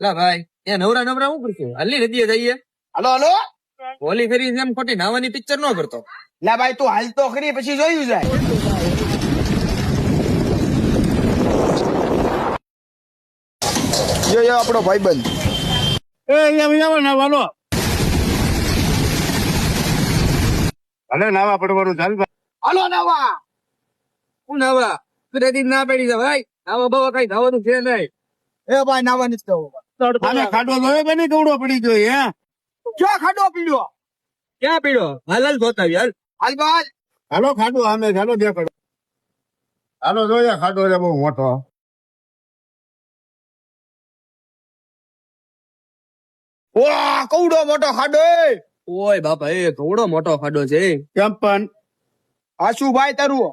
લા ભાઈ ત્યાં નવરા નવરા શું કરશું? હાલની નદીએ જઈએ. હાલો હાલો હોલી ફેરી એમ ખોટી નાવાની પિક્ચર ન કરતો. લા ભાઈ તું હાલ તો ખરી પછી જોયું જાય. જો આપણો ભાઈબંધ એ અહીંયા નાવાનો ભલે નાવા પડવાનું ચાલ હાલો નાવા. હું નાવા કુદરતી ના પડી છે ભાઈ. નાવા બાવા કઈ નાવાનું છે નહીં. એ ભાઈ નાવા નથી જવું. આને ખાડો જોયો કે નહીં કેવડો પડી ગયો હે ક્યાં ખાડો પીડ્યો? ક્યાં પીડો? હાલ હાલ જોતા હાલ. હાલ ભાઈ હાલો ખાડો આમે ચાલો દેખાડો હાલો જોઈએ ખાડો છે બહુ મોટો વાહ કવડો મોટો ખાડો. ઓય બાપા એ થોડો મોટો ખાડો છે. કેમ પણ આ શું ભાઈ તારું?